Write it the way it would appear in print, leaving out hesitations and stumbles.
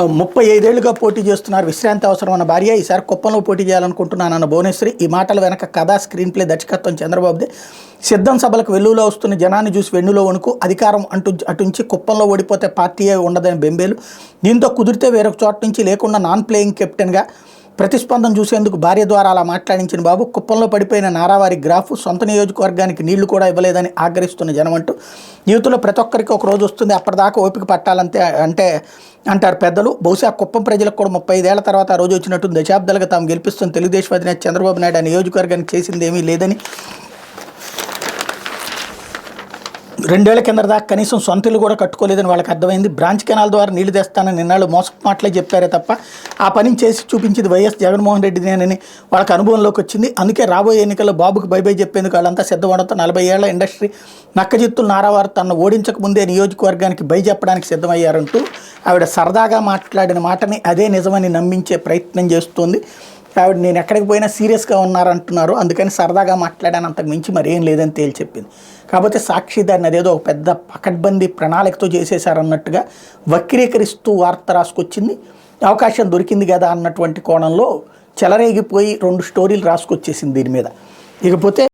35 ఏళ్లుగా పోటీ చేస్తున్నారు. విశ్రాంతి అవసరం అన్న భార్య ఈసారి కుప్పంలో పోటీ చేయాలనుకుంటున్నానన్న భువనేశ్వరి. ఈ మాటల వెనక కథ, స్క్రీన్ ప్లే, దర్శకత్వం చంద్రబాబుదే. సిద్ధం సభలకు వెల్లులో వస్తున్న జనాన్ని చూసి వెన్నులో వణుకు. అధికారం అటుంచి కుప్పంలో ఓడిపోతే పార్టీయే ఉండదని బెంబేలు. దీంతో కుదిరితే వేరొక చోట నుంచి లేకుండా నాన్ ప్లేయింగ్ కెప్టెన్గా ప్రతిస్పందన చూసేందుకు భార్య ద్వారా అలా మాట్లాడించిన బాబు. కుప్పంలో పడిపోయిన నారావారి గ్రాఫ్, సొంత నియోజకవర్గానికి నీళ్లు కూడా ఇవ్వలేదని ఆగ్రహిస్తున్న జనం అంటూ, యూత్లో ప్రతి ఒక్కరికి ఒక రోజు వస్తుంది, అప్పటిదాకా ఓపిక పట్టాలంతే అంటారు పెద్దలు. బహుశా కుప్పం ప్రజలకు కూడా 35 ఏళ్ల తర్వాత ఆ రోజు వచ్చినట్టు. దశాబ్దాలుగా తాము గెలిపిస్తున్న తెలుగుదేశం అధినేత చంద్రబాబు నాయుడు ఆ నియోజకవర్గానికి చేసింది ఏమీ లేదని, 2 ఏళ్ల కింద దాకా కనీసం సొంత ఇల్లు కూడా కట్టుకోలేదని వాళ్ళకి అర్థమైంది. బ్రాంచ్ కెనాల్ ద్వారా నీళ్లు తెస్తానని నిన్నాళ్ళు మోసపు మాటలే చెప్పారే తప్ప ఆ పని చేసి చూపించింది వైఎస్ జగన్మోహన్ రెడ్డినేనని వాళ్ళకి అనుభవంలోకి వచ్చింది. అందుకే రాబోయే ఎన్నికల్లో బాబుకి బై చెప్పేందుకు వాళ్ళంతా సిద్ధపడడంతో 40 ఏళ్ల ఇండస్ట్రీ నక్కజిత్తులు నారావారు తనను ఓడించక ముందే నియోజకవర్గానికి బై చెప్పడానికి సిద్ధమయ్యారంటూ ఆవిడ సరదాగా మాట్లాడిన మాటని అదే నిజమని నమ్మించే ప్రయత్నం చేస్తోంది. ఆవిడ నేను ఎక్కడికి పోయినా సీరియస్గా ఉన్నారంటున్నారు, అందుకని సరదాగా మాట్లాడాను, అంతకు మించి మరేం లేదని తేల్చెప్పింది. కాకపోతే సాక్షిదారిని అదేదో ఒక పెద్ద పకడ్బందీ ప్రణాళికతో చేసేశారన్నట్టుగా వక్రీకరిస్తూ వార్త రాసుకొచ్చింది. అవకాశం దొరికింది కదా అన్నటువంటి కోణంలో చెలరేగిపోయి 2 స్టోరీలు రాసుకొచ్చేసింది దీని మీద. ఇకపోతే